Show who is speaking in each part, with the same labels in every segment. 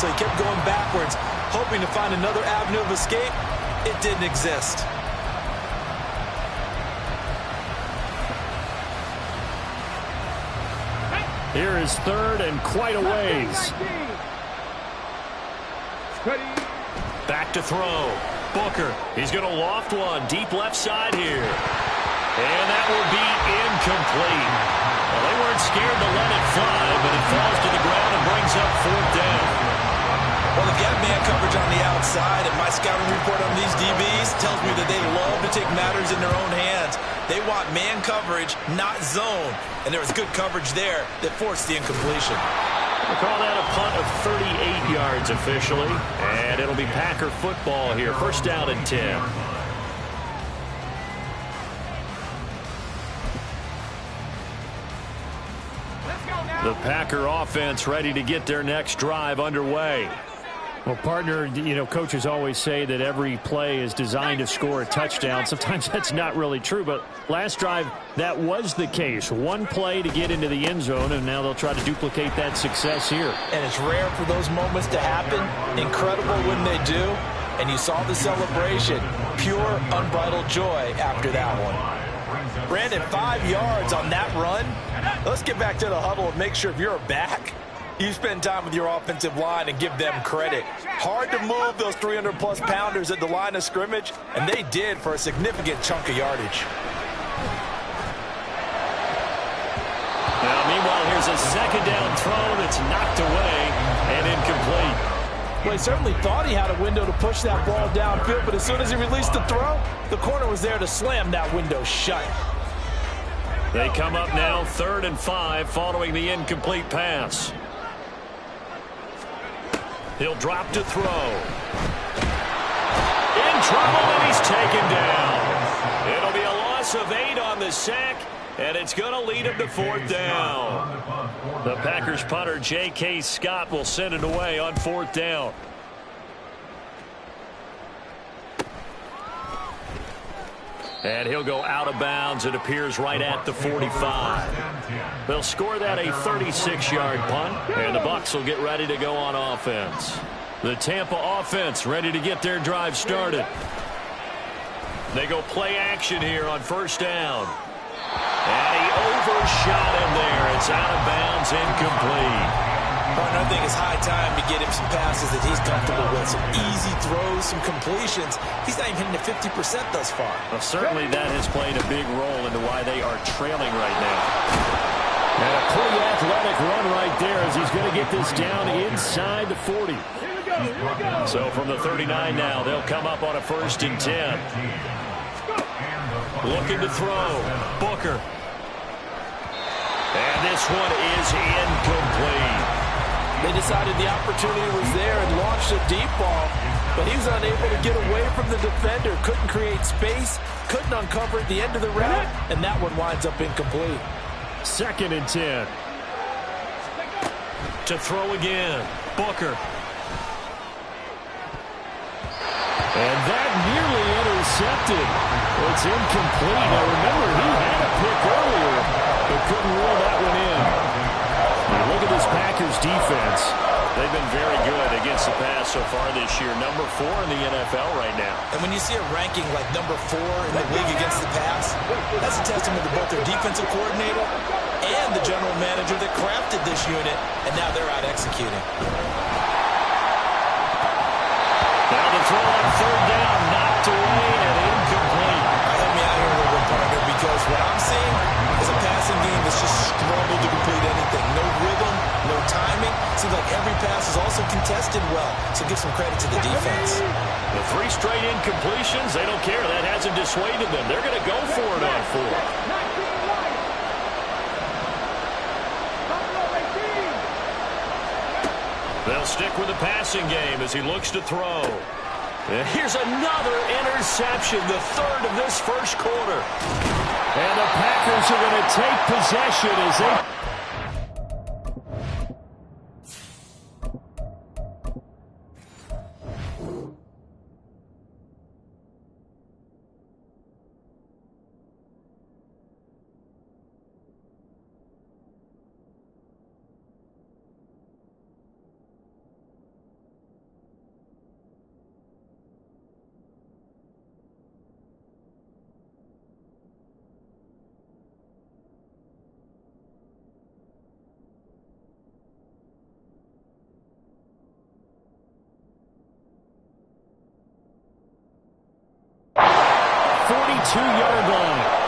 Speaker 1: so he kept going backwards, hoping to find another avenue of escape. It didn't exist.
Speaker 2: Here is third and quite a ways.
Speaker 3: Back to throw. Booker, he's going to loft one deep left side here. And that will be incomplete. Well, they weren't scared to let it fly, but it falls to the ground and brings up fourth down.
Speaker 1: Well, if you have man coverage on the outside, and my scouting report on these DBs tells me that they love to take matters in their own hands. They want man coverage, not zone. And there was good coverage there that forced the incompletion.
Speaker 3: We'll call that a punt of 38 yards officially. And it'll be Packer football here. First down and 10. The Packer offense ready to get their next drive underway.
Speaker 2: Well, partner, you know, coaches always say that every play is designed to score a touchdown. Sometimes that's not really true, but last drive, that was the case. One play to get into the end zone, and now they'll try to duplicate that success here.
Speaker 1: And it's rare for those moments to happen. Incredible when they do. And you saw the celebration. Pure, unbridled joy after that one. Brandon, 5 yards on that run. Let's get back to the huddle and make sure if you're a back, you spend time with your offensive line and give them credit. Hard to move those 300-plus pounders at the line of scrimmage, and they did for a significant chunk of yardage.
Speaker 3: Now, meanwhile, here's a second down throw that's knocked away and incomplete.
Speaker 1: Well, he certainly thought he had a window to push that ball downfield, but as soon as he released the throw, the corner was there to slam that window shut.
Speaker 3: They come up now 3rd and 5 following the incomplete pass. He'll drop to throw. In trouble, and he's taken down. It'll be a loss of 8 on the sack, and it's going to lead him to 4th down. The Packers punter, J.K. Scott, will send it away on 4th down. And he'll go out of bounds, it appears, right at the 45. They'll score that a 36-yard punt, and the Bucs will get ready to go on offense. The Tampa offense ready to get their drive started. They go play action here on 1st down. And he overshot him there. It's out of bounds, incomplete.
Speaker 1: Partner, I think it's high time to get him some passes that he's comfortable with. Some easy throws, some completions. He's not even hitting the 50% thus far.
Speaker 3: Well, certainly that has played a big role into why they are trailing right now.
Speaker 2: And a pretty athletic run right there as he's going to get this down inside the 40.
Speaker 3: So from the 39 now, they'll come up on a 1st and 10. Looking to throw. Booker. And this one is incomplete.
Speaker 1: They decided the opportunity was there and launched a deep ball, but he was unable to get away from the defender, couldn't create space, couldn't uncover at the end of the route, and that one winds up incomplete.
Speaker 2: 2nd and 10.
Speaker 3: To throw again. Booker.
Speaker 2: And that nearly intercepted. It's incomplete. Now remember, he had a pick earlier, but couldn't reel that one in. You look at this Packers defense. They've been very good against the pass so far this year. Number 4 in the NFL right now.
Speaker 1: And when you see a ranking like number 4 in the league against the pass, that's a testament to both their defensive coordinator and the general manager that crafted this unit, and now they're out executing.
Speaker 3: Now the throw on 3rd down, knocked away and incomplete.
Speaker 1: Help me out here a little bit, partner, because what I'm seeing is a passing game that's just struggled to complete anything. No rhythm, no timing. Seems like every pass is also contested well, so give some credit to the defense.
Speaker 3: The 3 straight incompletions, they don't care. That hasn't dissuaded them. They're going to go for it on 4th. They'll stick with the passing game as he looks to throw. And here's another interception, the 3rd of this 1st quarter.
Speaker 2: And the Packers are going to take possession as they... 42-yard line.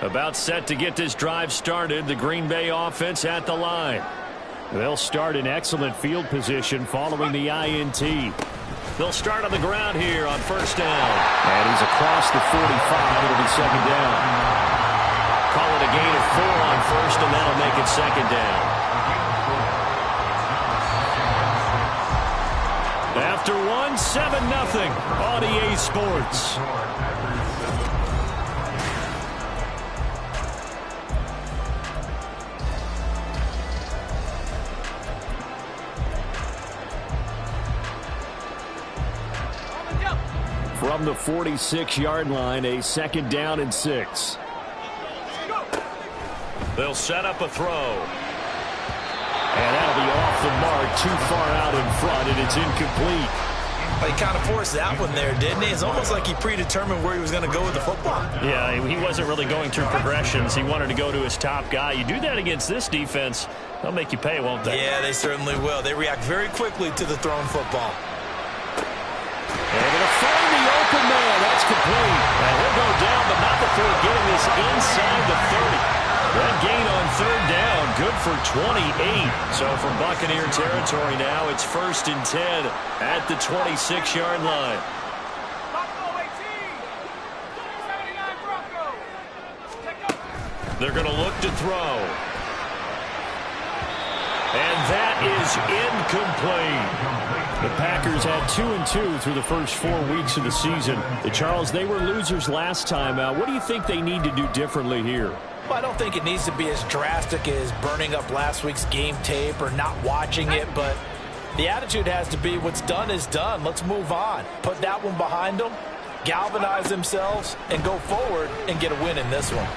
Speaker 2: About set to get this drive started. The Green Bay offense at the line. They'll start in excellent field position following the INT. They'll start on the ground here on first down. And he's across the 45. It'll be second down. Call it a gain of 4 on first, and that'll make it second down. After one, 7-0 on EA Sports. From the 46-yard line, a second down and 6. They'll set up a throw. And that'll be off the mark, too far out in front, and it's incomplete.
Speaker 1: Well, he kind of forced that one there, didn't he? It's almost like he predetermined where he was going to go with the football.
Speaker 3: Yeah, he wasn't really going through progressions. He wanted to go to his top guy. You do that against this defense, they'll make you pay, won't they?
Speaker 1: Yeah, they certainly will. They react very quickly to the thrown football.
Speaker 2: Able to find the open man. That's complete.
Speaker 3: And he'll go down, but not before getting this inside the 30. That gain on third down, good for 28. So from Buccaneer territory now, it's 1st and 10 at the 26-yard line. They're going to look to throw. And that is incomplete.
Speaker 2: The Packers had 2-2 through the first 4 weeks of the season. Charles, they were losers last time out. What do you think they need to do differently here?
Speaker 1: Well, I don't think it needs to be as drastic as burning up last week's game tape or not watching it, but the attitude has to be what's done is done. Let's move on. Put that one behind them, galvanize themselves, and go forward and get a win in this one.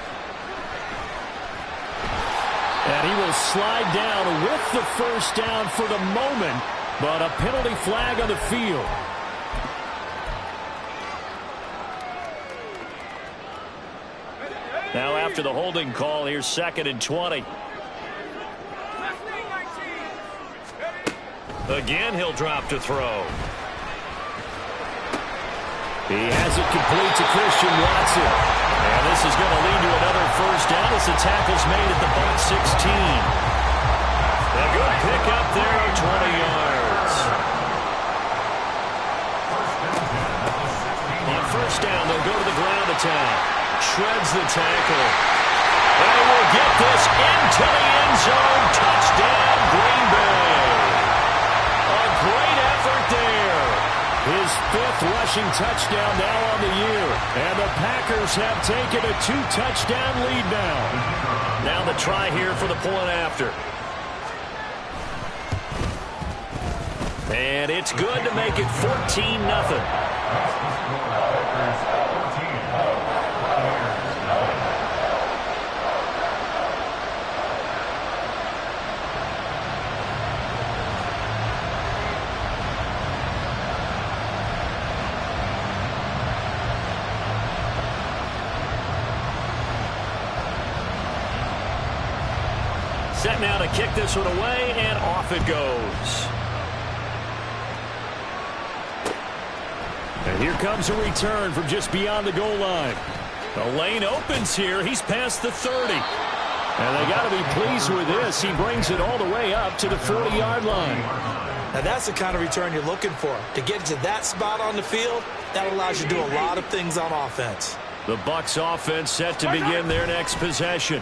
Speaker 2: And he will slide down with the first down for the moment, but a penalty flag on the field.
Speaker 3: Now after the holding call, here's 2nd and 20. Again, he'll drop to throw.
Speaker 2: He has it complete to Christian Watson.
Speaker 3: And this is going to lead to another first down as the tackle's made at the Bucs 16. A good pickup there, 20 yards. On first down, they'll go to the ground attack. Shreds the tackle. And will get this into the end zone. Touchdown, Green Bay. A great effort there.
Speaker 2: His 5th rushing touchdown now on the year. And the Packers have taken a 2-touchdown lead now.
Speaker 3: Now the try here for the point after. And it's good to make it 14-0. Set now to kick this one away, and off it goes.
Speaker 2: And here comes a return from just beyond the goal line.
Speaker 3: The lane opens here. He's past the 30.
Speaker 2: And they got to be pleased with this. He brings it all the way up to the 40-yard line.
Speaker 1: Now that's the kind of return you're looking for. To get to that spot on the field, that allows you to do a lot of things on offense.
Speaker 3: The Bucs offense set to begin their next possession.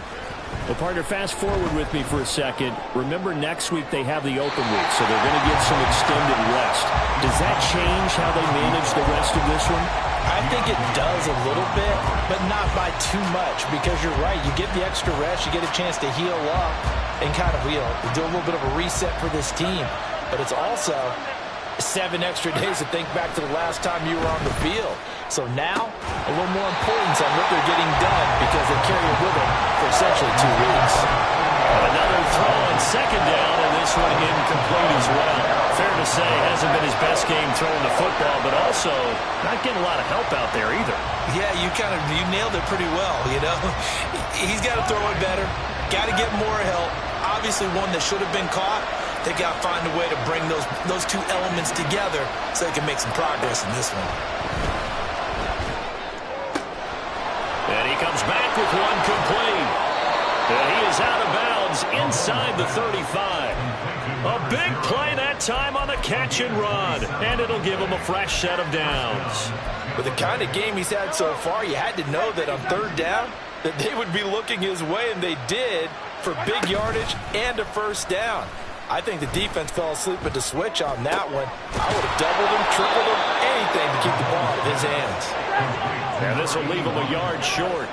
Speaker 2: Well, partner, fast forward with me for a second. Remember, next week they have the open week, so they're going to get some extended rest. Does that change how they manage the rest of this one?
Speaker 1: I think it does a little bit, but not by too much, because you're right. You get the extra rest, you get a chance to heal up and kind of do a little bit of a reset for this team. But it's also 7 extra days to think back to the last time you were on the field. So now, a little more importance on what they're getting done because they carry it with them for essentially 2 weeks.
Speaker 3: Another throw on second down, and this one incomplete as well. Fair to say, hasn't been his best game throwing the football, but also not getting a lot of help out there either.
Speaker 1: Yeah, you nailed it pretty well, you know. He's got to throw it better, got to get more help. Obviously one that should have been caught. They got to find a way to bring those two elements together so they can make some progress in this one.
Speaker 3: And he comes back with one complete. And he is out of bounds inside the 35. A big play that time on the catch and run. And it'll give him a fresh set of downs.
Speaker 1: With the kind of game he's had so far, you had to know that on third down that they would be looking his way, and they did, for big yardage and a first down. I think the defense fell asleep at the switch on that one. I would have doubled him, tripled him, anything to keep the ball out of his hands.
Speaker 3: And this will leave him a yard short.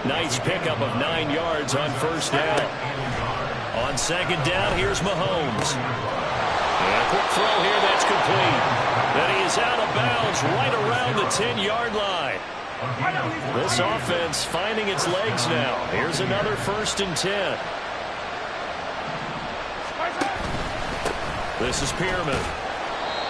Speaker 3: Nice pickup of 9 yards on first down. On second down, here's Mahomes. And a quick throw here, that's complete. And he is out of bounds right around the 10-yard line. This offense finding its legs now. Here's another 1st and 10. This is Pierman.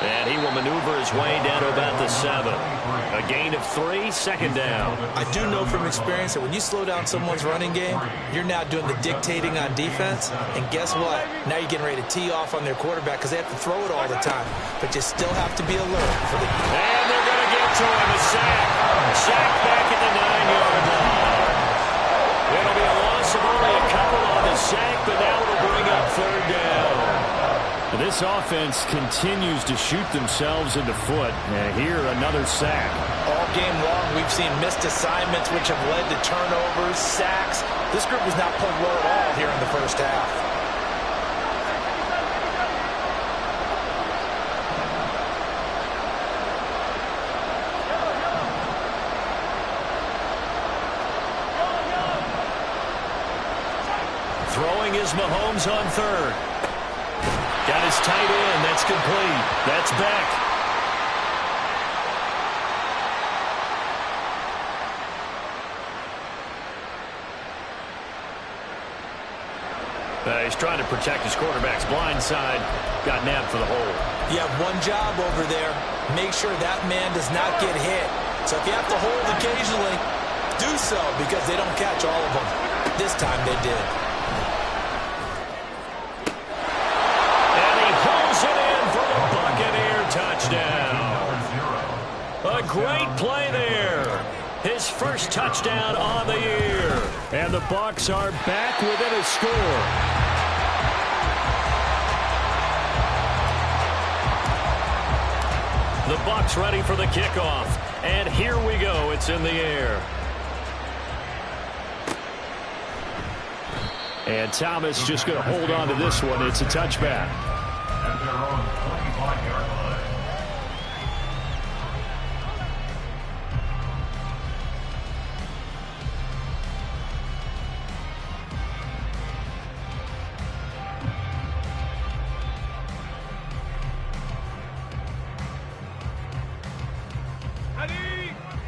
Speaker 3: And he will maneuver his way down to about the 7. A gain of 3, second down.
Speaker 1: I do know from experience that when you slow down someone's running game, you're now doing the dictating on defense. And guess what? Now you're getting ready to tee off on their quarterback because they have to throw it all the time. But you still have to be alert.
Speaker 3: And they're going to get to him. A sack. Sack back at the 9-yard line. It'll be a loss of only a couple on the sack, but now it'll bring up third down.
Speaker 2: This offense continues to shoot themselves in the foot. And here, another sack.
Speaker 1: All game long, we've seen missed assignments, which have led to turnovers, sacks. This group was not playing well at all here in the first half.
Speaker 3: Throwing is Mahomes on third. Got his tight end. That's complete. That's Beck. He's trying to protect his quarterback's blind side. Got nabbed for the hold.
Speaker 1: You have one job over there. Make sure that man does not get hit. So if you have to hold occasionally, do so because they don't catch all of them. This time they did.
Speaker 3: Touchdown. A great play there. His first touchdown on the year.
Speaker 2: And the Bucs are back within a score.
Speaker 3: The Bucs ready for the kickoff. And here we go. It's in the air.
Speaker 2: And Thomas just going to hold on to this one. It's a touchback.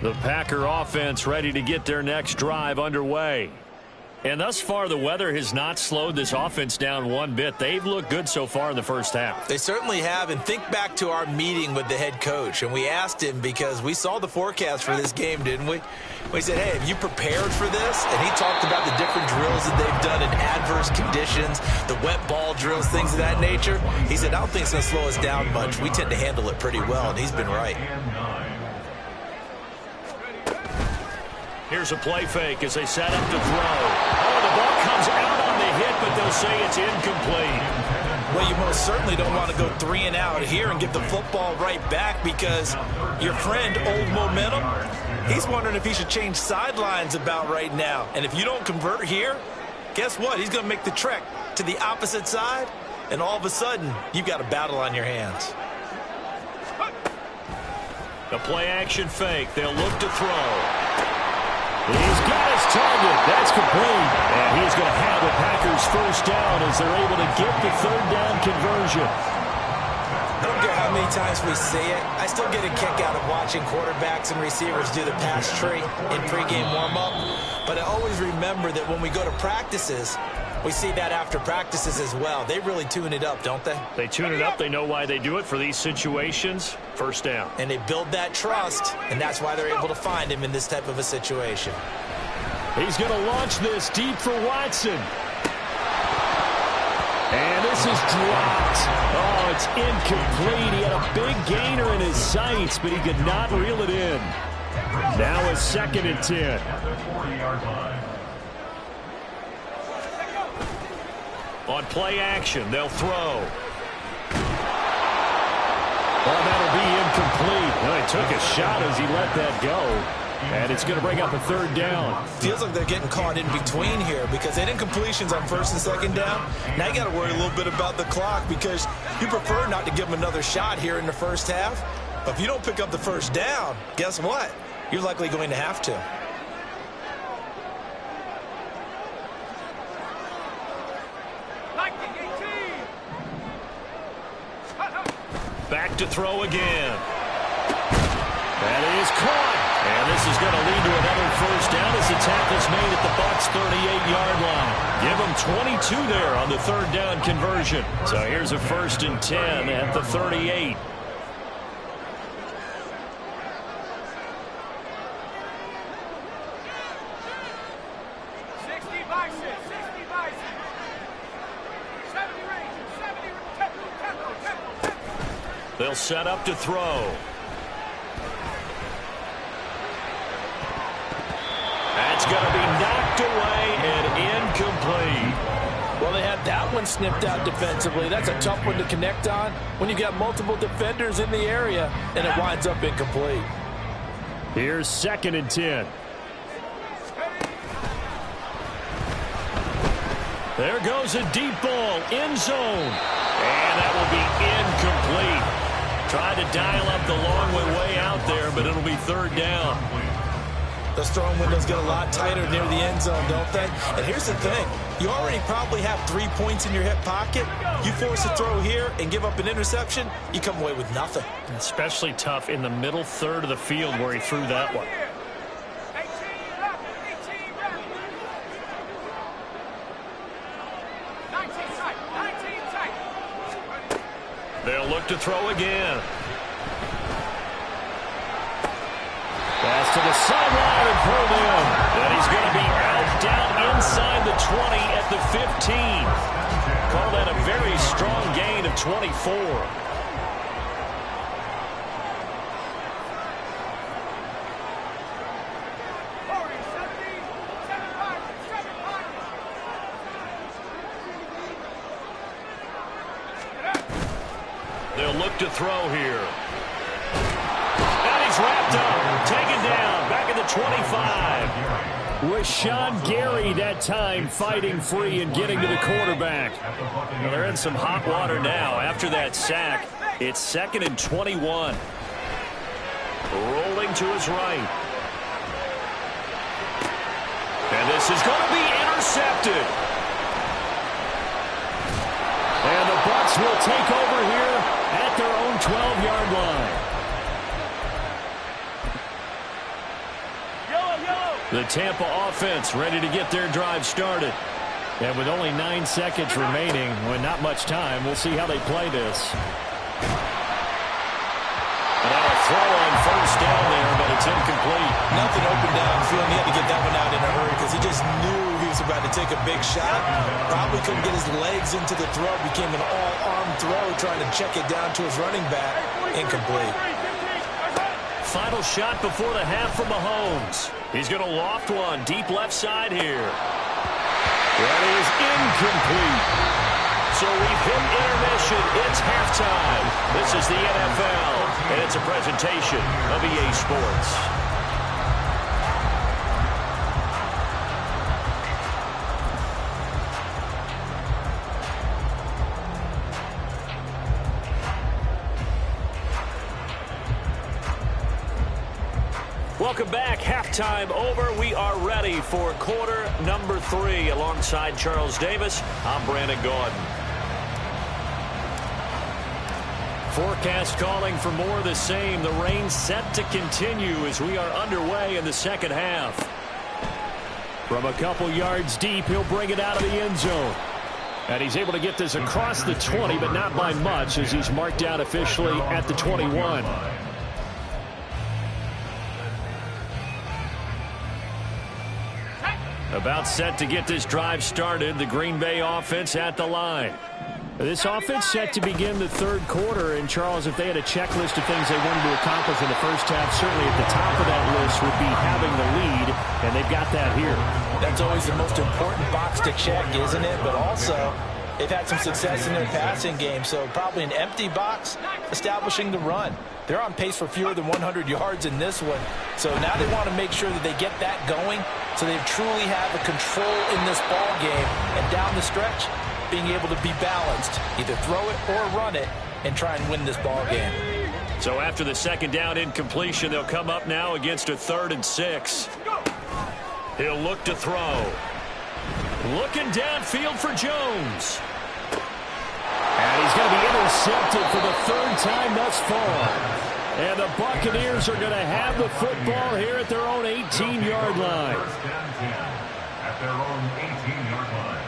Speaker 3: The Packer offense ready to get their next drive underway. And thus far, the weather has not slowed this offense down one bit. They've looked good so far in the first half.
Speaker 1: They certainly have. And think back to our meeting with the head coach. And we asked him because we saw the forecast for this game, didn't we? We said, hey, have you prepared for this? And he talked about the different drills that they've done in adverse conditions, the wet ball drills, things of that nature. He said, I don't think it's going to slow us down much. We tend to handle it pretty well, and he's been right.
Speaker 3: Here's a play fake as they set up to throw. Oh, the ball comes out on the hit, but they'll say it's incomplete.
Speaker 1: Well, you most certainly don't want to go 3 and out here and get the football right back because your friend, Old Momentum, he's wondering if he should change sidelines about right now. And if you don't convert here, guess what? He's going to make the trek to the opposite side, and all of a sudden, you've got a battle on your hands.
Speaker 3: The play-action fake. They'll look to throw. He's got his target. That's complete. And he's going to have the Packers first down as they're able to get the third down conversion.
Speaker 1: I don't care how many times we say it. I still get a kick out of watching quarterbacks and receivers do the pass tree in pregame warm-up. But I always remember that when we go to practices, We see that after practices as well. They really tune it up, don't they?
Speaker 3: They tune it up. They know why they do it for these situations. First down.
Speaker 1: And they build that trust, and that's why they're able to find him in this type of a situation.
Speaker 2: He's going to launch this deep for Watson. And this is dropped. Oh, it's incomplete. He had a big gainer in his sights, but he could not reel it in. Now a 2nd and 10.
Speaker 3: On play action, they'll throw.
Speaker 2: Oh, that'll be incomplete. Well, he took a shot as he let that go. And it's going to bring up a 3rd down.
Speaker 1: Feels like they're getting caught in between here because they had incompletions on 1st and 2nd down. Now you got to worry a little bit about the clock because you prefer not to give them another shot here in the first half. But if you don't pick up the 1st down, guess what? You're likely going to have to.
Speaker 3: Back to throw again. That is caught. And this is going to lead to another 1st down as the tackle's made at the Bucs' 38-yard line. Give them 22 there on the 3rd down conversion. So here's a 1st and 10 at the 38. They'll set up to throw. That's going to be knocked away and incomplete.
Speaker 1: Well, they had that one snipped out defensively. That's a tough one to connect on when you got multiple defenders in the area, and it winds up incomplete.
Speaker 2: Here's 2nd and 10. There goes a deep ball, end zone.
Speaker 3: And that will be incomplete. Tried to dial up the long way out there, but it'll be 3rd down.
Speaker 1: Those throwing windows get a lot tighter near the end zone, don't they? And here's the thing. You already probably have 3 points in your hip pocket. You force a throw here and give up an interception, you come away with nothing.
Speaker 3: Especially tough in the middle 3rd of the field where he threw that one. They'll look to throw again.
Speaker 2: Pass to the sideline and pulled in.
Speaker 3: And he's going to be out down inside the 20 at the 15. Call that a very strong gain of 24. They'll look to throw here. And he's wrapped up, taken down, back at the 25.
Speaker 2: Was Sean Gary that time fighting free and getting to the quarterback.
Speaker 3: Well, they're in some hot water now. After that sack, it's 2nd and 21. Rolling to his right. And this is going to be intercepted.
Speaker 2: And the Bucs will take over here at their own 12-yard line.
Speaker 3: The Tampa offense ready to get their drive started.
Speaker 2: And with only 9 seconds remaining, with not much time, we'll see how they play this.
Speaker 3: And a throw on 1st down there, but it's incomplete.
Speaker 1: Nothing open downfield. He had to get that one out in a hurry because he just knew he was about to take a big shot. Probably couldn't get his legs into the throw. Became an all-arm throw trying to check it down to his running back. Incomplete.
Speaker 3: Final shot before the half from Mahomes. He's going to loft one deep left side here.
Speaker 2: That is incomplete.
Speaker 3: So we've hit intermission. It's halftime. This is the NFL, and it's a presentation of EA Sports. Welcome back. Halftime over. We are ready for quarter number 3. Alongside Charles Davis, I'm Brandon Gaudin. Forecast calling for more of the same. The rain set to continue as we are underway in the second half.
Speaker 2: From a couple yards deep, he'll bring it out of the end zone. And he's able to get this across the 20, but not by much, as he's marked down officially at the 21. About set to get this drive started, the Green Bay offense at the line. This offense set to begin the third quarter, and Charles, if they had a checklist of things they wanted to accomplish in the first half, certainly at the top of that list would be having the lead, and they've got that here.
Speaker 1: That's always the most important box to check, isn't it? But also, they've had some success in their passing game, so probably an empty box establishing the run. They're on pace for fewer than 100 yards in this one, so now they want to make sure that they get that going so they truly have a control in this ball game, and down the stretch, being able to be balanced, either throw it or run it, and try and win this ball game.
Speaker 3: So after the second down incompletion, they'll come up now against a 3rd and 6. He'll look to throw. Looking downfield for Jones.
Speaker 2: And he's going to be intercepted for the 3rd time thus far. And the Buccaneers are going to have the football here at their own 18-yard line.
Speaker 4: At their own 18-yard line.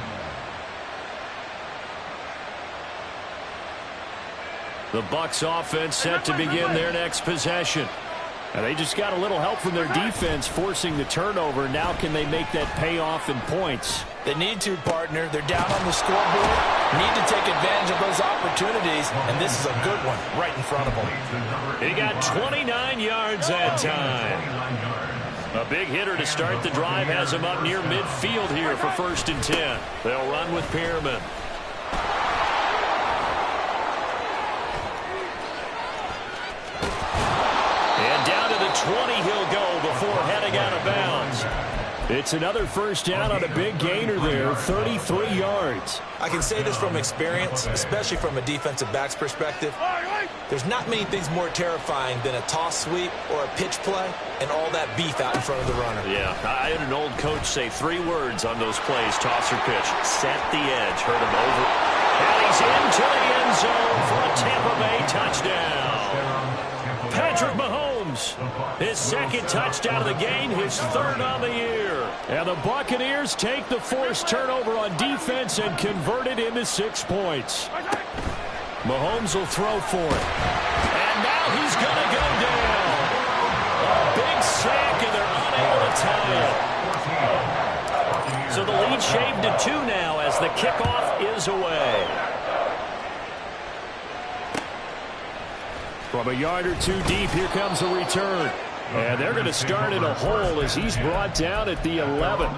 Speaker 3: The Bucs offense set to begin their next possession.
Speaker 2: And they just got a little help from their defense forcing the turnover. Now can they make that pay off in points?
Speaker 1: They need to, partner. They're down on the scoreboard. Need to take advantage of those opportunities, and this is a good one right in front of them.
Speaker 3: He got 29 yards that time. A big hitter to start the drive has him up near midfield here for 1st and 10. They'll run with Pearman. And down to the 20 he'll go before heading out of bounds. It's another first down on a big gainer there, 33 yards.
Speaker 1: I can say this from experience, especially from a defensive back's perspective. There's not many things more terrifying than a toss sweep or a pitch play and all that beef out in front of the runner.
Speaker 3: Yeah, I had an old coach say 3 words on those plays, toss or pitch. Set the edge, hurt him over. And he's into the end zone for a Tampa Bay touchdown. Patrick Mahomes, his 2nd touchdown of the game, his 3rd on the year.
Speaker 2: And the Buccaneers take the forced turnover on defense and convert it into 6 points. Mahomes will throw for it.
Speaker 3: And now he's going to go down. A big sack, and they're unable to tie it. So the lead shaved to 2 now as the kickoff is away.
Speaker 2: From a yard or 2 deep, here comes a return. And they're going to start in a hole as he's brought down at the 11.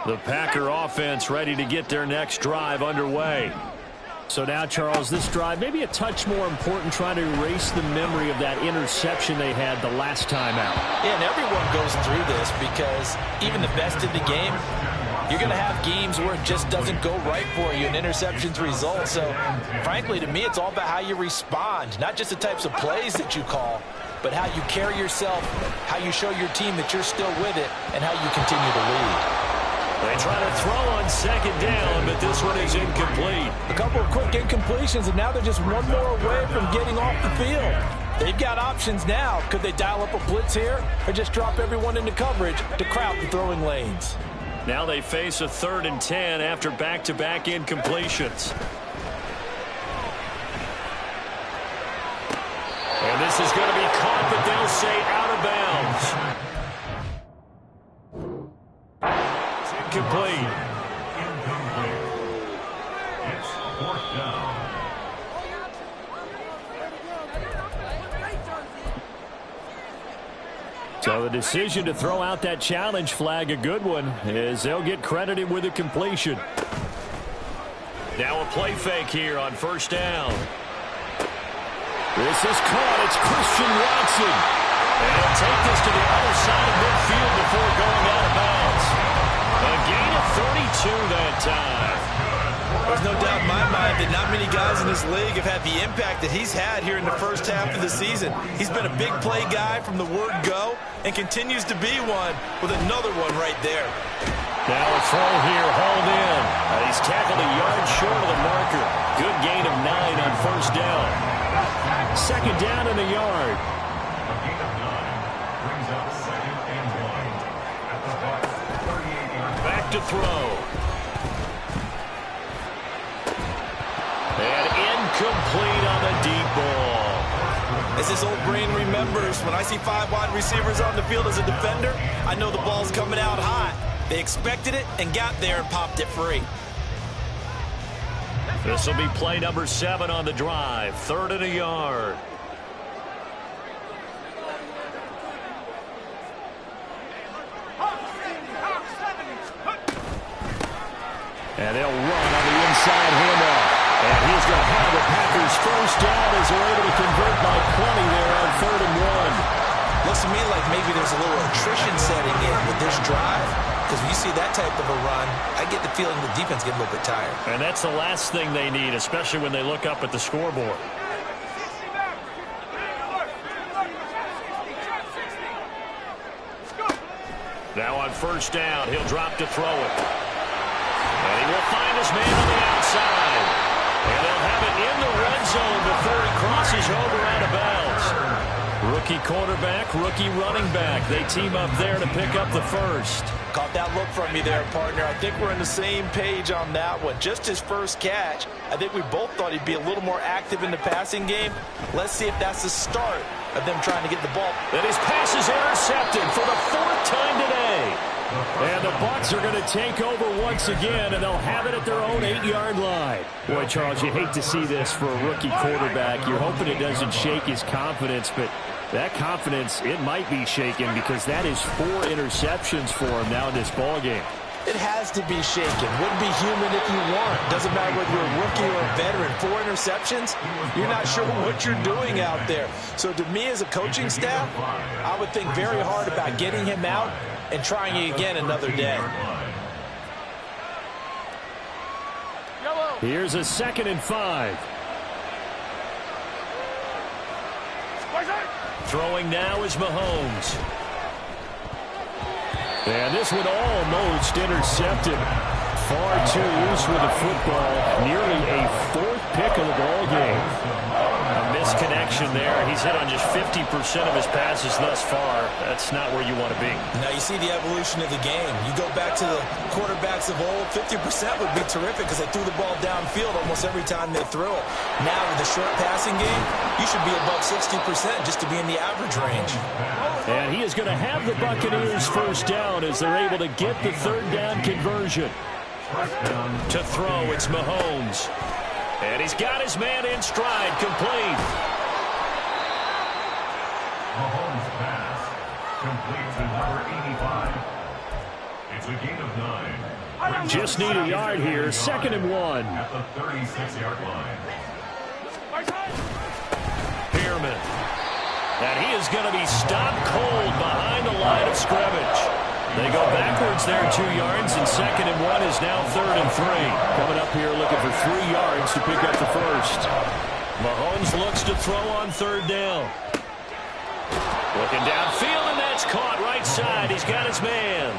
Speaker 3: The Packer offense ready to get their next drive underway.
Speaker 2: So now, Charles, this drive maybe a touch more important, trying to erase the memory of that interception they had the last time out.
Speaker 1: Yeah, and everyone goes through this because even the best in the game, you're going to have games where it just doesn't go right for you and interceptions result. So, frankly, to me, it's all about how you respond, not just the types of plays that you call, but how you carry yourself, how you show your team that you're still with it, and how you continue to lead.
Speaker 3: They try to throw on 2nd down, but this one is incomplete.
Speaker 1: A couple of quick incompletions, and now they're just one more away from getting off the field. They've got options now. Could they dial up a blitz here or just drop everyone into coverage to crowd the throwing lanes?
Speaker 3: Now they face a 3rd and 10 after back-to-back incompletions. And this is going to be caught, but they'll say out of bounds. It's incomplete.
Speaker 4: It's 4th down.
Speaker 2: So the decision to throw out that challenge flag, a good one, as they'll get credited with a completion.
Speaker 3: Now a play fake here on 1st down.
Speaker 2: This is caught. It's Christian Watson.
Speaker 3: And he'll take this to the other side of midfield before going out of bounds. A gain of 32 that time.
Speaker 1: There's no doubt in my mind that not many guys in this league have had the impact that he's had here in the first half of the season. He's been a big play guy from the word go and continues to be one with another one right there.
Speaker 3: Now a throw here, hauled in. He's tackled a yard short of the marker. Good gain of 9 on 1st down.
Speaker 2: 2nd down in the yard.
Speaker 3: to throw. And incomplete on the deep ball.
Speaker 1: As his old brain remembers, when I see 5 wide receivers on the field as a defender, I know the ball's coming out high. They expected it and got there and popped it free.
Speaker 3: This will be play number 7 on the drive. 3rd and a yard.
Speaker 2: And they'll run on the inside handoff. And he's going to have the Packers first down as they're able to convert by 20 there on 3rd and 1.
Speaker 1: Looks to me like maybe there's a little attrition setting in with this drive. Because when you see that type of a run, I get the feeling the defense get a little bit tired.
Speaker 3: And that's the last thing they need, especially when they look up at the scoreboard. Now on first down, he'll drop to throw it. And he will find his man on the outside. And they'll have it in the red zone before he crosses over out of bounds. Rookie quarterback, rookie running back. They team up there to pick up the first.
Speaker 1: Caught that look from you there, partner. I think we're on the same page on that one. Just his first catch. I think we both thought he'd be a little more active in the passing game. Let's see if that's the start of them trying to get the ball.
Speaker 3: And his pass is intercepted for the 4th time today.
Speaker 2: And the Bucs are going to take over once again, and they'll have it at their own 8-yard line. Boy, Charles, you hate to see this for a rookie quarterback. You're hoping it doesn't shake his confidence, but that confidence, it might be shaken because that is 4 interceptions for him now in this ballgame.
Speaker 1: It has to be shaken. Wouldn't be human if you weren't. Doesn't matter whether you're a rookie or a veteran. 4 interceptions, you're not sure what you're doing out there. So to me as a coaching staff, I would think very hard about getting him out and trying it again another day.
Speaker 2: Here's a 2nd and 5.
Speaker 3: Throwing now is Mahomes.
Speaker 2: And this one almost intercepted. Far too loose with the football. Nearly a 4th pick of the ball game.
Speaker 3: A misconnection there. He's hit on just 50% of his passes thus far. That's not where you want to be.
Speaker 1: Now you see the evolution of the game. You go back to the quarterbacks of old, 50% would be terrific because they threw the ball downfield almost every time they threw it. Now with the short passing game, you should be above 60% just to be in the average range.
Speaker 2: And he is going to have the Buccaneers first down as they're able to get the 3rd down conversion.
Speaker 3: To throw, it's Mahomes. And he's got his man in stride, complete.
Speaker 4: Mahomes pass, complete to number 85. It's a gain of 9.
Speaker 2: Just need a yard here, 2nd and 1.
Speaker 4: At the 36-yard line.
Speaker 3: Pearman. And he is going to be stopped cold behind the line of scrimmage. They go backwards there 2 yards, and 2nd and 1 is now 3rd and 3.
Speaker 2: Coming up here looking for 3 yards to pick up the first.
Speaker 3: Mahomes looks to throw on 3rd down. Looking downfield, and that's caught right side. He's got his man.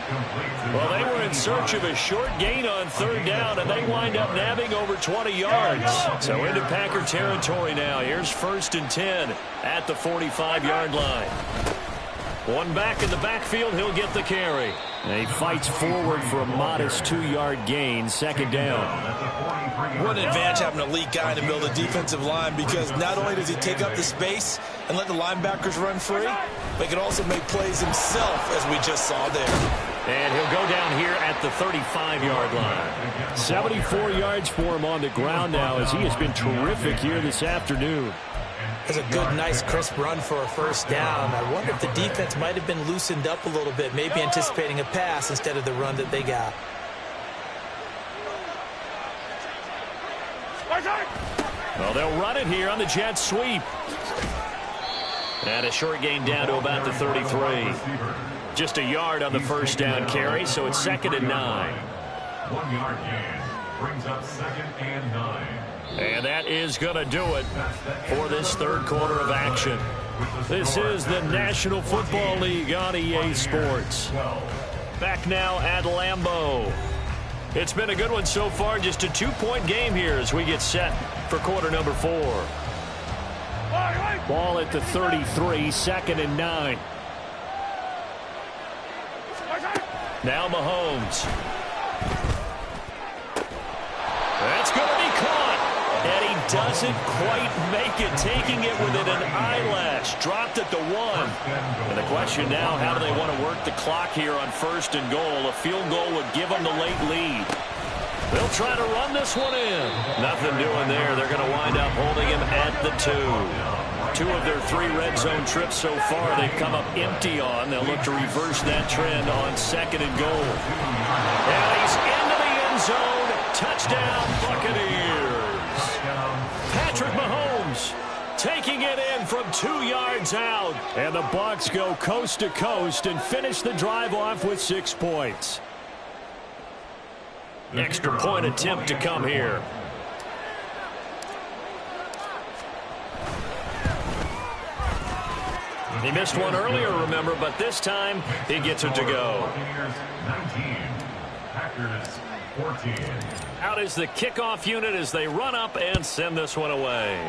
Speaker 3: Well, they were in search of a short gain on 3rd down, and they wind up nabbing over 20 yards. So into Packer territory now. Here's 1st and 10 at the 45-yard line. One back in the backfield, he'll get the carry.
Speaker 2: And he fights forward for a modest 2-yard gain, 2nd down.
Speaker 1: What an advantage having an elite guy in the middle of the defensive line, because not only does he take up the space and let the linebackers run free, but he can also make plays himself, as we just saw there.
Speaker 3: And he'll go down here at the 35-yard line.
Speaker 2: 74 yards for him on the ground now, as he has been terrific here this afternoon.
Speaker 1: It's a good, nice, crisp run for a first down. I wonder if the defense might have been loosened up a little bit, maybe anticipating a pass instead of the run that they got.
Speaker 3: Well, they'll run it here on the jet sweep. And a short gain down to about the 33. Just a yard on the first down carry, so it's 2nd and 9.
Speaker 4: 1 yard gain brings up 2nd and 9.
Speaker 3: And that is going to do it for this 3rd quarter of action. This is the National Football League on EA Sports. Back now at Lambeau. It's been a good one so far. Just a 2-point game here as we get set for quarter number 4.
Speaker 2: Ball at the 33, 2nd and 9.
Speaker 3: Now Mahomes. It's going to be caught. And he doesn't quite make it, taking it within an eyelash. Dropped at the 1. And the question now, how do they want to work the clock here on 1st and goal? A field goal would give them the late lead. They'll try to run this one in. Nothing doing there. They're going to wind up holding him at the 2. 2 of their 3 red zone trips so far they've come up empty on. They'll look to reverse that trend on 2nd and goal. And he's into the end zone. Touchdown, Buccaneers. Patrick Mahomes taking it in from 2 yards out. And the Bucs go coast to coast and finish the drive off with 6 points. Extra point attempt to come here. He missed one earlier, remember, but this time he gets it to go.
Speaker 4: 19, Packers 14.
Speaker 3: Out is the kickoff unit as they run up and send this one away.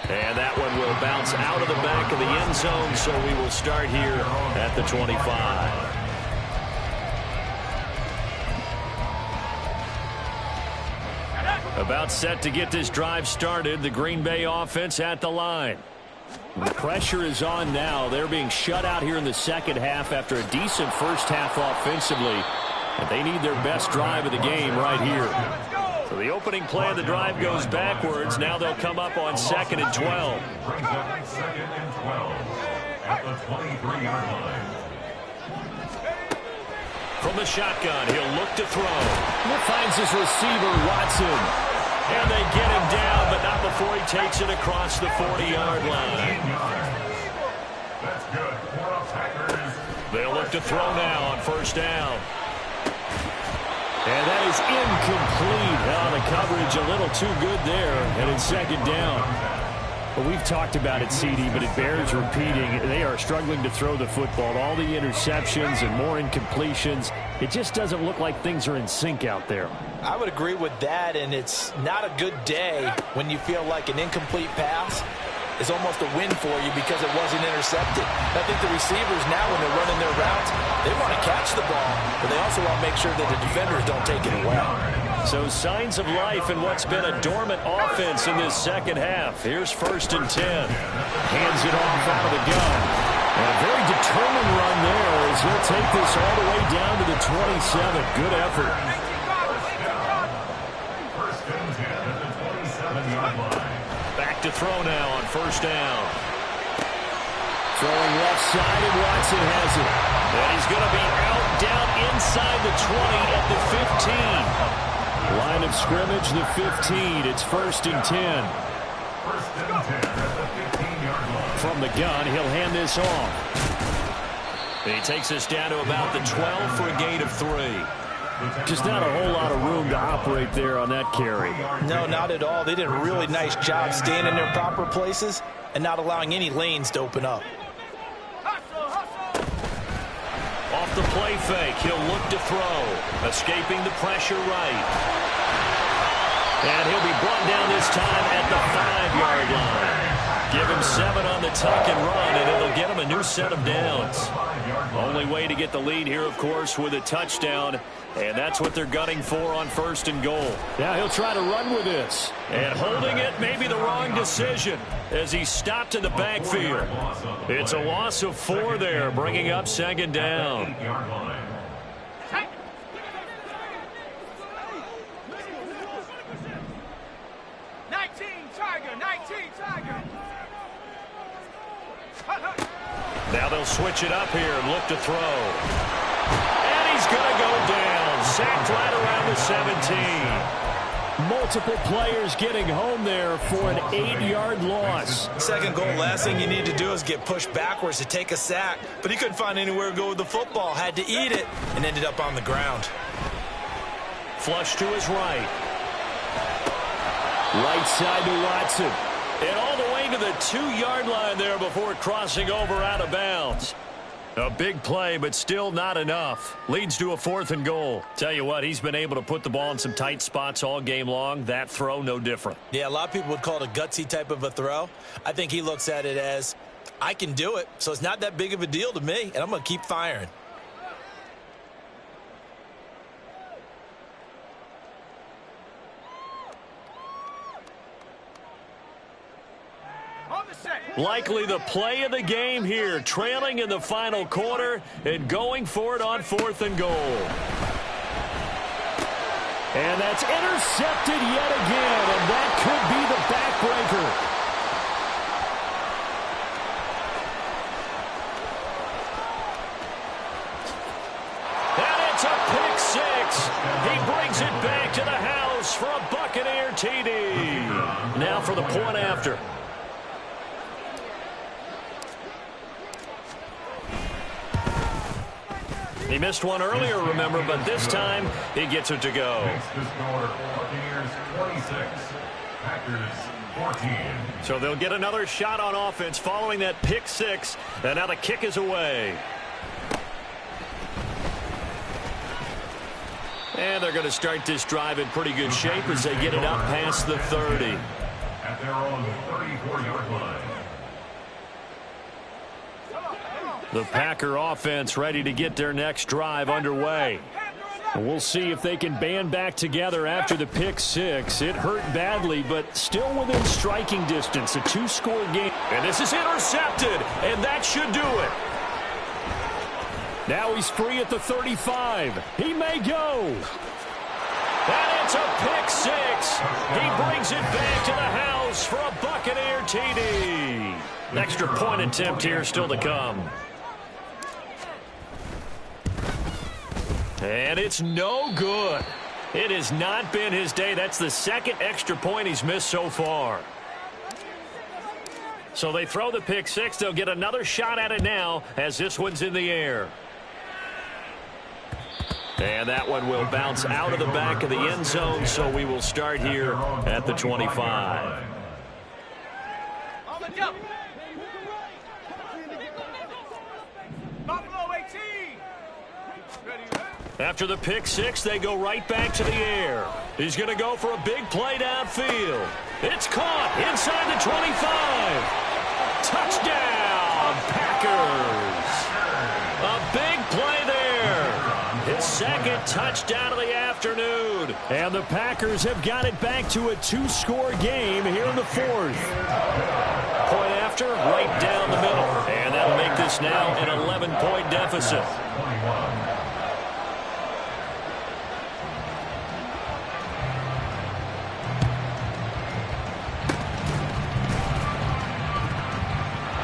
Speaker 3: And that one will bounce out of the back of the end zone, so we will start here at the 25. About set to get this drive started. The Green Bay offense at the line. The pressure is on now. They're being shut out here in the second half after a decent first half offensively. And they need their best drive of the game right here. So the opening play of the drive goes backwards. Now they'll come up on 2nd and 12.
Speaker 4: Brings up 2nd and 12 at the 23-yard line.
Speaker 3: From the shotgun, he'll look to throw. He finds his receiver, Watson. And they get him down, but not before he takes it across the 40-yard line.
Speaker 4: That's good for the Packers.
Speaker 3: They'll look to throw now on 1st down. And that is incomplete. Oh, the coverage a little too good there. And it's 2nd down. Well, we've talked about it, CD, but it bears repeating. They are struggling to throw the football. All the interceptions and more incompletions. It just doesn't look like things are in sync out there.
Speaker 1: I would agree with that, and it's not a good day when you feel like an incomplete pass is almost a win for you because it wasn't intercepted. I think the receivers now, when they're running their routes, they want to catch the ball, but they also want to make sure that the defenders don't take it away.
Speaker 3: So signs of life in what's been a dormant offense in this second half. Here's 1st and 10. Hands it off out of the gun. And a very determined run there as he'll take this all the way down to the 27. Good effort.
Speaker 4: 1st and 10 at the 27-yard line.
Speaker 3: Back to throw now on 1st down. Throwing left side, and Watson has it. And he's going to be out, down inside the 20 at the 15. Line of scrimmage, the 15. It's 1st and 10.
Speaker 4: 1st and 10 at the 15-yard line.
Speaker 3: From the gun, he'll hand this off. And he takes us down to about the 12 for a gain of 3. Just not a whole lot of room to operate there on that carry.
Speaker 1: No, not at all. They did a really nice job staying in their proper places and not allowing any lanes to open up.
Speaker 3: Off the play fake, he'll look to throw. Escaping the pressure right. And he'll be brought down this time at the 5-yard line. Give him 7 on the tuck and run, and it'll get him a new set of downs. Only way to get the lead here, of course, with a touchdown. And that's what they're gunning for on 1st and goal. Now he'll try to run with this. And holding it may be the wrong decision as he stopped in the backfield. It's a loss of 4 there, bringing up 2nd down.
Speaker 5: 19 Tiger.
Speaker 3: Now they'll switch it up here and look to throw. And he's going to go down. Sacked right around the 17. Multiple players getting home there for an 8-yard loss.
Speaker 1: 2nd goal, last thing you need to do is get pushed backwards to take a sack. But he couldn't find anywhere to go with the football. Had to eat it and ended up on the ground.
Speaker 3: Flush to his right. Right side to Watson. And all the way to the 2-yard line there before crossing over out of bounds. A big play, but still not enough. Leads to a 4th and goal. Tell you what, he's been able to put the ball in some tight spots all game long. That throw, no different.
Speaker 1: Yeah, a lot of people would call it a gutsy type of a throw. I think he looks at it as, I can do it, so it's not that big of a deal to me, and I'm going to keep firing.
Speaker 3: Likely the play of the game here, trailing in the final quarter and going for it on 4th and goal.
Speaker 2: And that's intercepted yet again, and that could be the backbreaker.
Speaker 3: And it's a pick six. He brings it back to the house for a Buccaneer TD. Now for the point after. He missed one earlier, remember, but this time he gets it to go. So they'll get another shot on offense following that pick six, and now the kick is away. And they're going to start this drive in pretty good shape as they get it up past the 30.
Speaker 4: At their own 34-yard line.
Speaker 3: The Packer offense ready to get their next drive underway.
Speaker 2: We'll see if they can band back together after the pick six. It hurt badly, but still within striking distance. A 2-score game.
Speaker 3: And this is intercepted, and that should do it.
Speaker 2: Now he's free at the 35. He may go.
Speaker 3: And it's a pick six. He brings it back to the house for a Buccaneer TD. Extra point attempt here still to come. And it's no good. It has not been his day. That's the second extra point he's missed so far. So they throw the pick six. They'll get another shot at it now as this one's in the air. And that one will bounce out of the back of the end zone, so we will start here at the 25. After the pick six, they go right back to the air. He's going to go for a big play downfield. It's caught inside the 25. Touchdown, Packers. A big play there. His second touchdown of the afternoon.
Speaker 2: And the Packers have got it back to a 2-score game here in the 4th.
Speaker 3: Point after, right down the middle. And that'll make this now an 11-point deficit.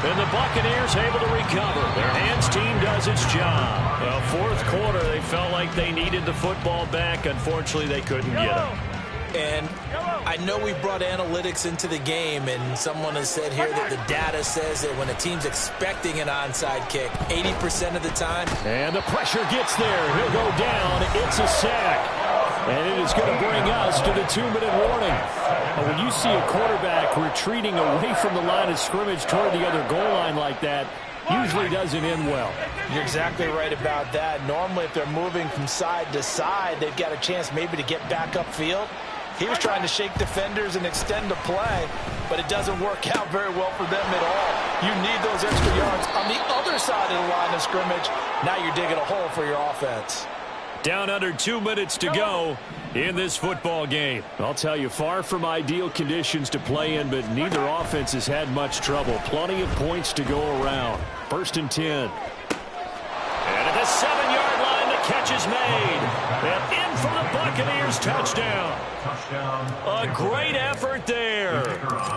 Speaker 3: And the Buccaneers able to recover. Their hands team does its job. Well, 4th quarter, they felt like they needed the football back. Unfortunately, they couldn't get it.
Speaker 1: And I know we brought analytics into the game, and someone has said here that the data says that when a team's expecting an onside kick, 80% of the time.
Speaker 2: And the pressure gets there. He'll go down. It's a sack. And it is going to bring us to the 2-minute warning. When you see a quarterback retreating away from the line of scrimmage toward the other goal line like that, usually doesn't end well.
Speaker 1: You're exactly right about that. Normally, if they're moving from side to side, they've got a chance maybe to get back upfield. He was trying to shake defenders and extend the play, but it doesn't work out very well for them at all. You need those extra yards on the other side of the line of scrimmage. Now you're digging a hole for your offense.
Speaker 3: Down under 2 minutes to go in this football game.
Speaker 2: I'll tell you, far from ideal conditions to play in, but neither offense has had much trouble. Plenty of points to go around. 1st and 10.
Speaker 3: And at the 7-yard line, the catch is made. And in for the Buccaneers touchdown. A great effort there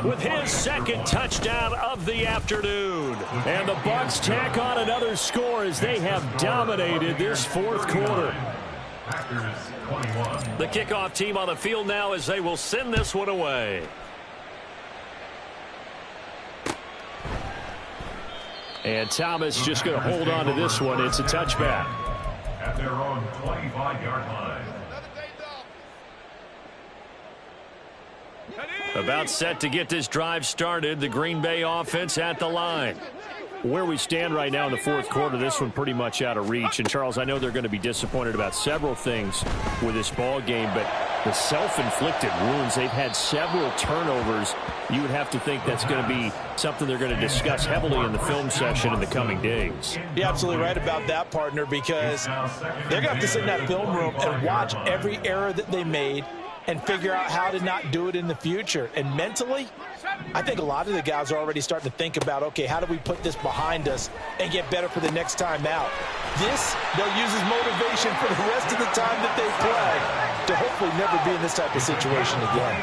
Speaker 3: with his second touchdown of the afternoon.
Speaker 2: And the Bucs tack on another score as they have dominated this 4th quarter.
Speaker 3: The kickoff team on the field now as they will send this one away.
Speaker 2: And Thomas just going to hold on to this one. It's a touchback.
Speaker 4: At their own 25-yard line.
Speaker 3: About set to get this drive started. The Green Bay offense at the line.
Speaker 2: Where we stand right now in the 4th quarter, this one pretty much out of reach. And, Charles, I know they're going to be disappointed about several things with this ball game, but the self-inflicted wounds, they've had several turnovers. You would have to think that's going to be something they're going to discuss heavily in the film session in the coming days.
Speaker 1: You're absolutely right about that, partner, because they're going to have to sit in that film room and watch every error that they made and figure out how to not do it in the future. And mentally, I think a lot of the guys are already starting to think about, okay, how do we put this behind us and get better for the next time out? This, they'll use as motivation for the rest of the time that they play to hopefully never be in this type of situation again.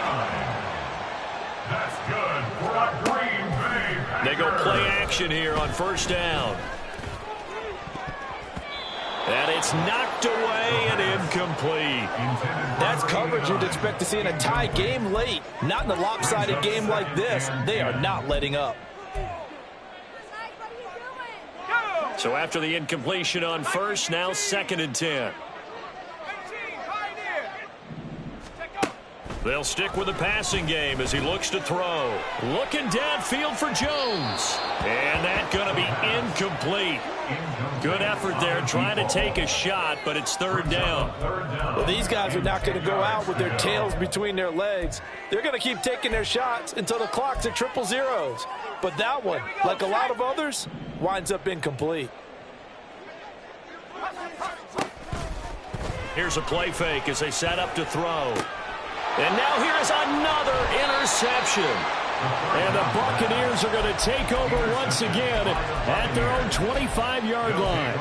Speaker 4: That's good for a Green Bay.
Speaker 3: They go play action here on first down. And it's knocked away and incomplete.
Speaker 1: That's coverage you'd expect to see in a tie game late. Not in a lopsided game like this. They are not letting up.
Speaker 3: So after the incompletion on first, now 2nd and 10. They'll stick with the passing game as he looks to throw. Looking downfield for Jones. And that's going to be incomplete. Good effort there trying to take a shot, but it's 3rd down.
Speaker 1: Well, these guys are not going to go out with their tails between their legs. They're going to keep taking their shots until the clock's at 000. But that one, like a lot of others, winds up incomplete.
Speaker 3: Here's a play fake as they set up to throw. And now here's another interception. And the Buccaneers are going to take over once again at their own 25-yard line.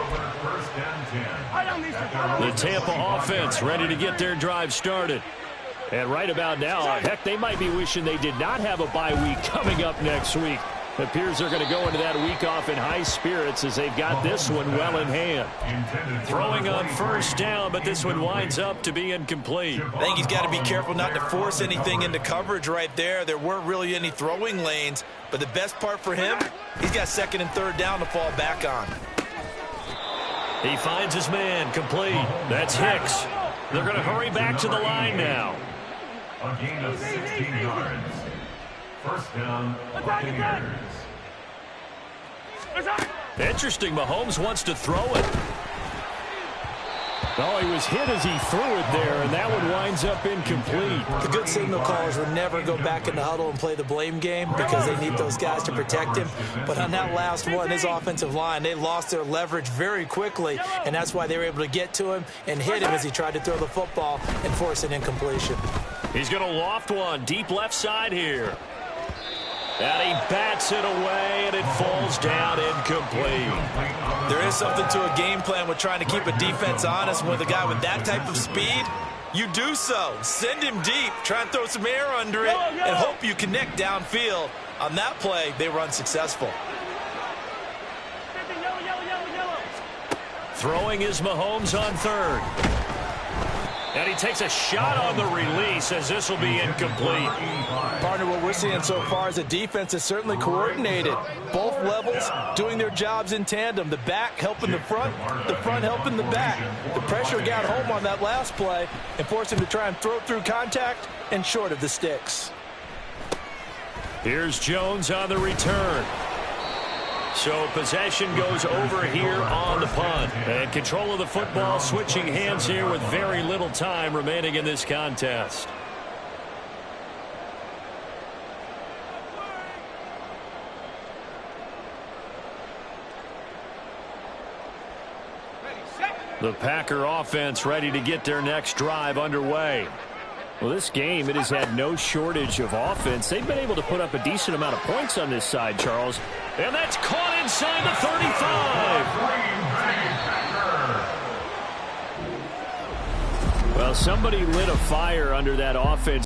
Speaker 3: The Tampa offense ready to get their drive started. And right about now, heck, they might be wishing they did not have a bye week coming up next week. It appears they're going to go into that week off in high spirits as they've got this one well in hand. Throwing on first down, but this one winds up to be incomplete.
Speaker 1: I think he's got to be careful not to force anything into coverage right there. There weren't really any throwing lanes, but the best part for him, he's got 2nd and 3rd down to fall back on.
Speaker 3: He finds his man, complete. That's Hicks. They're going to hurry back to the line now.
Speaker 4: A gain of 16 yards. First down, Buccaneers.
Speaker 3: Interesting, Mahomes wants to throw it.
Speaker 2: Oh, he was hit as he threw it there, and that one winds up incomplete.
Speaker 1: The good signal callers would never go back in the huddle and play the blame game because they need those guys to protect him. But on that last one, his offensive line, they lost their leverage very quickly, and that's why they were able to get to him and hit him as he tried to throw the football and force an incompletion.
Speaker 3: He's going to loft one deep left side here. And he bats it away, and it falls down incomplete.
Speaker 1: There is something to a game plan with trying to keep a defense honest. With a guy with that type of speed, you do so. Send him deep, try and throw some air under it, and hope you connect downfield. On that play, they were unsuccessful.
Speaker 3: Throwing is Mahomes on 3rd. And he takes a shot on the release as this will be incomplete.
Speaker 1: Partner, what we're seeing so far is the defense is certainly coordinated. Both levels doing their jobs in tandem. The back helping the front helping the back. The pressure got home on that last play and forced him to try and throw through contact and short of the sticks.
Speaker 3: Here's Jones on the return. So possession goes over here on the punt. And control of the football switching hands here with very little time remaining in this contest. The Packer offense ready to get their next drive underway. Well, this game, it has had no shortage of offense. They've been able to put up a decent amount of points on this side, Charles. And that's caught inside the 35. Well, somebody lit a fire under that offense.